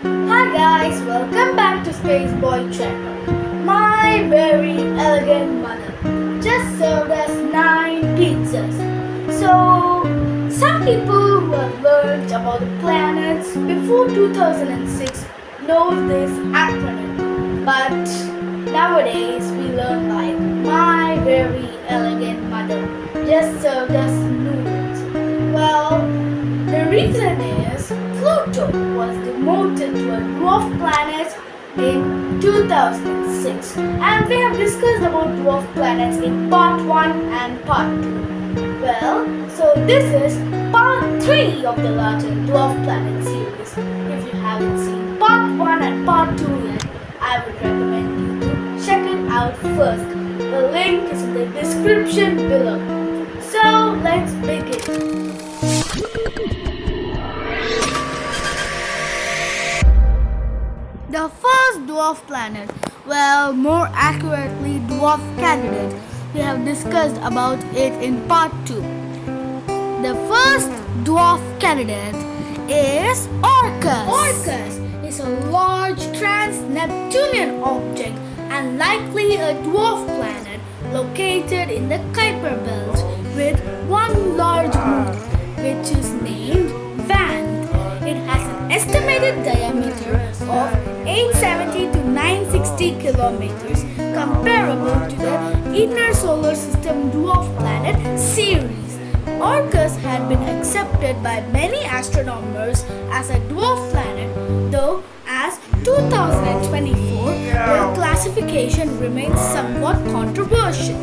Hi guys, welcome back to Space Boy Tracker. My very elegant mother just served us 9 pizzas. So, some people who have learned about the planets before 2006 know this acronym. But nowadays we learn like my very elegant mother just served us noodles. Well, the reason is Pluto was demoted to a dwarf planet in 2006, and we have discussed about dwarf planets in part 1 and part 2. Well, so this is part 3 of the larger dwarf planet series. If you haven't seen part 1 and part 2 yet, I would recommend you to check it out first. The link is in the description below. So let's begin. The first dwarf planet, well, more accurately dwarf candidate, we have discussed about it in part 2. The first dwarf candidate is Orcus. Orcus is a large trans-Neptunian object and likely a dwarf planet located in the Kuiper belt with one large moon, which is named Van. It has an estimated diameter of 870 to 960 kilometers, comparable to the inner solar system dwarf planet Ceres. Orcus had been accepted by many astronomers as a dwarf planet, though as 2024, the classification remains somewhat controversial.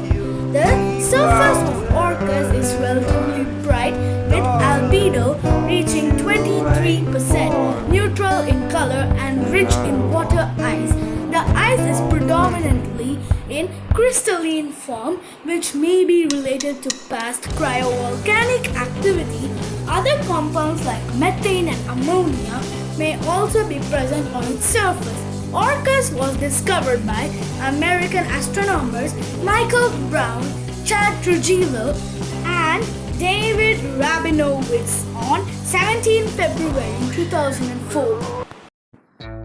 The surface of Orcus is relatively bright with albedo reaching 23%, neutral in color and rich in water ice. The ice is predominantly in crystalline form, which may be related to past cryovolcanic activity. Other compounds like methane and ammonia may also be present on its surface. Orcus was discovered by American astronomers Michael Brown, Chad Trujillo, and David Rabinowitz on 17 February 2004.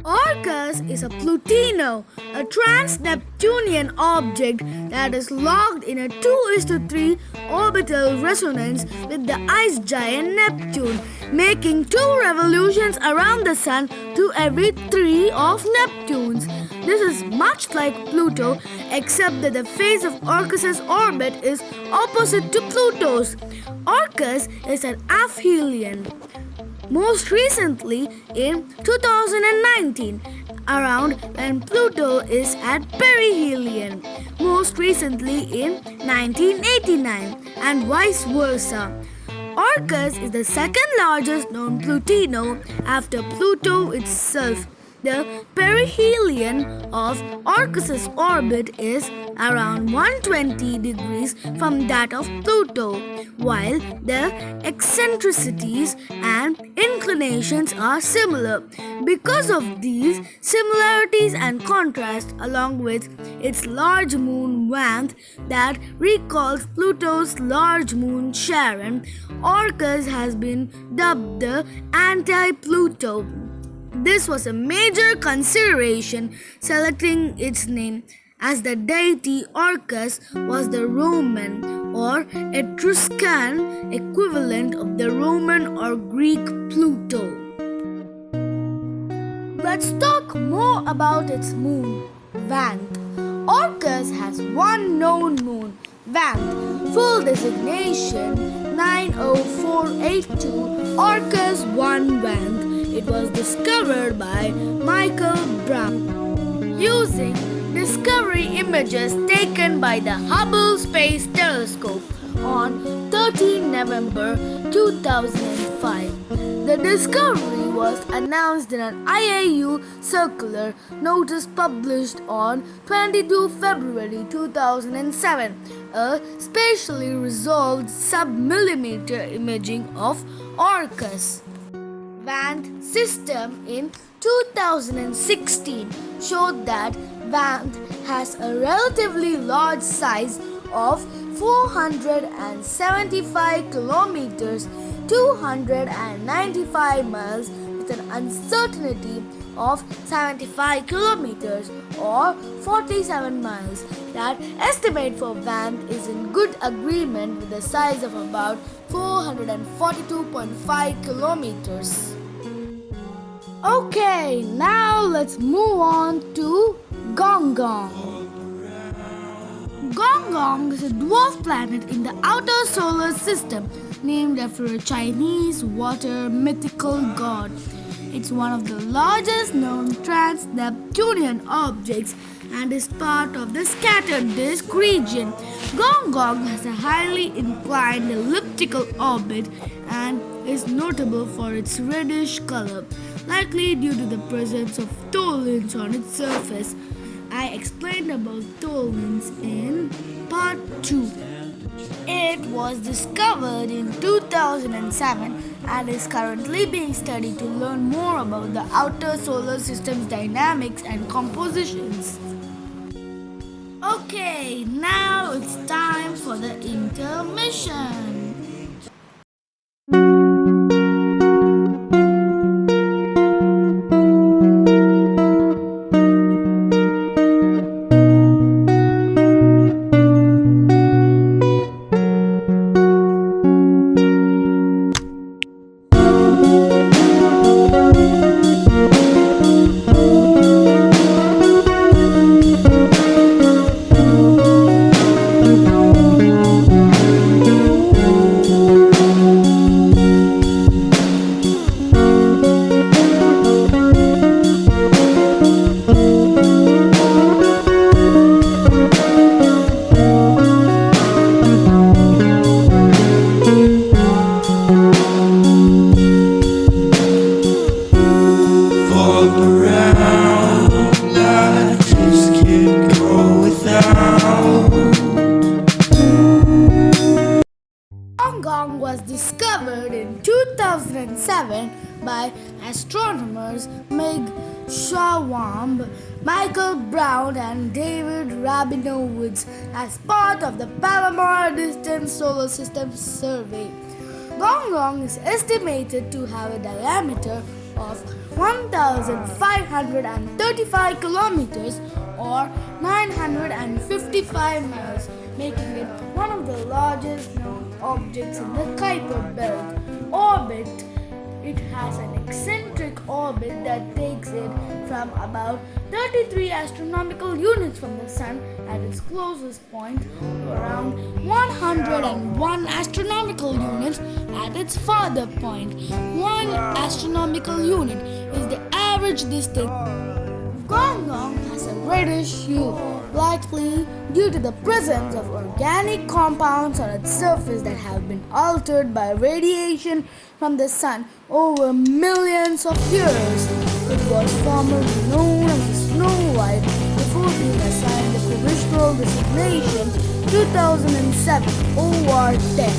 Orcus is a Plutino, a trans-Neptunian object that is locked in a 2:3 orbital resonance with the ice giant Neptune, making 2 revolutions around the Sun to every 3 of Neptune's. This is much like Pluto, except that the phase of Orcus's orbit is opposite to Pluto's. Orcus is an aphelion. Most recently in 2019, around when Pluto is at perihelion, most recently in 1989, and vice versa. Orcus is the second largest known Plutino after Pluto itself. The perihelion of Orcus's orbit is around 120 degrees from that of Pluto, while the eccentricities and inclinations are similar. Because of these similarities and contrast, along with its large moon Vanth that recalls Pluto's large moon Charon, Orcus has been dubbed the anti-Pluto. This was a major consideration selecting its name, as the deity Orcus was the Roman or Etruscan equivalent of the Roman or Greek Pluto. Let's talk more about its moon, Vanth. Orcus has one known moon, Vanth, full designation 90482 Orcus 1 Vanth. It was discovered by Michael Brown using discovery images taken by the Hubble Space Telescope on 13 November 2005. The discovery was announced in an IAU circular notice published on 22 February 2007, a spatially resolved sub-millimeter imaging of Orcus Vanth system in 2016 showed that Vanth has a relatively large size of 475 kilometers, 295 miles, with an uncertainty of 75 kilometers or 47 miles. That estimate for Vanth is in good agreement with the size of about 442.5 kilometers. Okay, now let's move on to Gong Gong. Gong Gong is a dwarf planet in the outer solar system named after a Chinese water mythical god. It's one of the largest known trans-Neptunian objects and is part of the scattered disk region. Gong Gong has a highly inclined elliptical orbit and is notable for its reddish color, likely due to the presence of tholins on its surface. I explained about tholins in part 2. It was discovered in 2007 and is currently being studied to learn more about the outer solar system's dynamics and compositions. Okay, now it's time for the intermission. Gong Gong was discovered in 2007 by astronomers Meg Schawamb, Michael Brown, and David Rabinowitz as part of the Palomar Distant Solar System Survey. Gong Gong is estimated to have a diameter of 1,535 kilometers or 955 miles, making it one of the largest known objects in the Kuiper Belt. It has an eccentric orbit that takes it from about 33 astronomical units from the Sun at its closest point to around 101 astronomical units at its farther point. 1 astronomical unit is the average distance. Gong Gong has a reddish hue, likely due to the presence of organic compounds on its surface that have been altered by radiation from the Sun over millions of years. It was formerly known as the Snow White before being assigned the provisional designation 2007 OR10.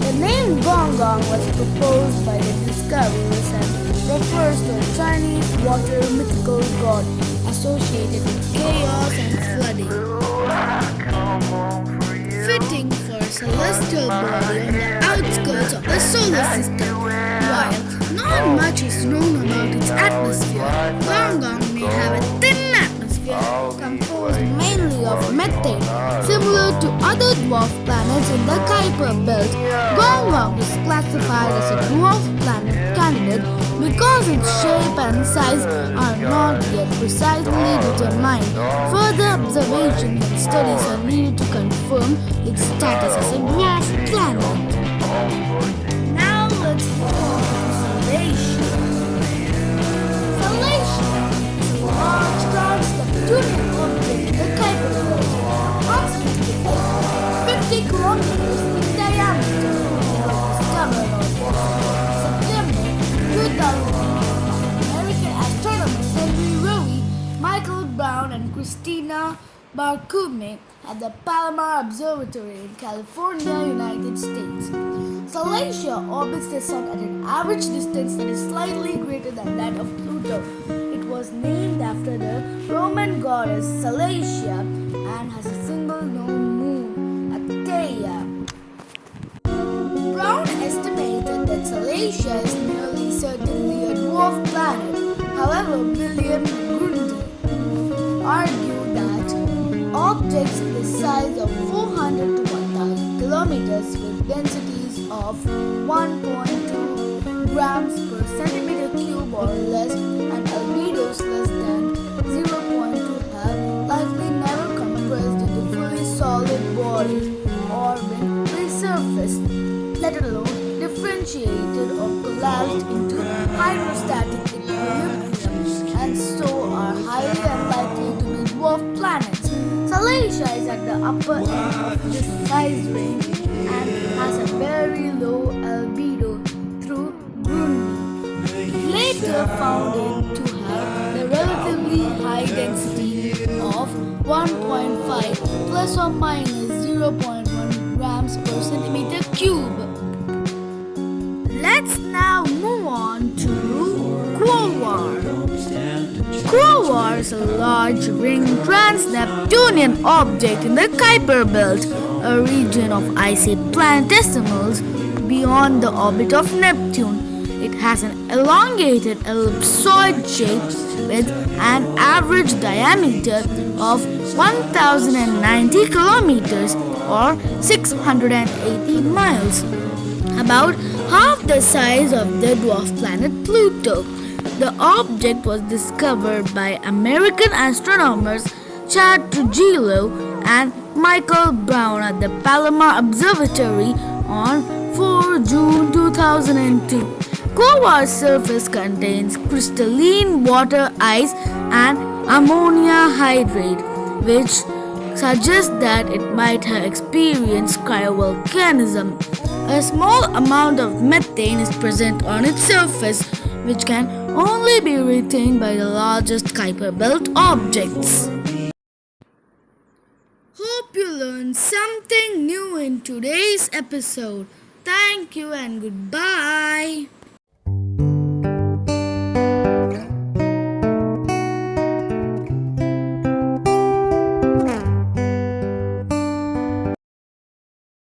The name Gong Gong was proposed by the discoverers and refers to a Chinese water mythical god associated with chaos and flooding. Fitting for a celestial body on the outskirts of the solar system. While not much is known about its atmosphere, Gong Gong may have a thin atmosphere composed mainly of methane, similar to other dwarf planets in the Kuiper Belt. Gong Gong is classified as a dwarf planet candidate because its shape and size are not yet precisely determined. Further observations and studies are needed to confirm its status as a dwarf planet. Now let's move on to Salacia. Salacia is a large trans-Neptunian object in the Kuiper Belt, approximately 50 kilometers in diameter. It was discovered on September 2000. American astronomers Henry Rowe, Michael Brown, and Christina Barkume at the Palomar Observatory in California, United States. Salacia orbits the Sun at an average distance that is slightly greater than that of Pluto. It was named after the Roman goddess Salacia and has a single known moon, Achaia. Brown estimated that Salacia is nearly certainly a dwarf William Grundy argue that objects the size of 400 to 1000 kilometers with densities of 1.2 grams per centimeter cube or less and albedos less than 0.2 have likely never compressed into fully solid bodies or been resurfaced, let alone differentiated or collapsed into hydrostatic equilibrium, and so are highly unlikely to be dwarf planets. Salacia is at the upper end of this size range and has a very low albedo through Grundy. Later found it to have the relatively high density of 1.5 plus or minus 0.1 grams per centimeter cube. Let's now move on to Quasar. Quasar is a large ring trans-Neptunian object in the Kuiper Belt, a region of icy planetesimals beyond the orbit of Neptune. It has an elongated ellipsoid shape with an average diameter of 1090 kilometers or 680 miles, about half the size of the dwarf planet Pluto. The object was discovered by American astronomers Chad Trujillo and Michael Brown at the Palomar Observatory on 4 June 2002. Quasar's surface contains crystalline water ice and ammonia hydrate, which suggests that it might have experienced cryovolcanism. A small amount of methane is present on its surface, which can only be retained by the largest Kuiper Belt objects. Hope you learned something new in today's episode. Thank you and goodbye.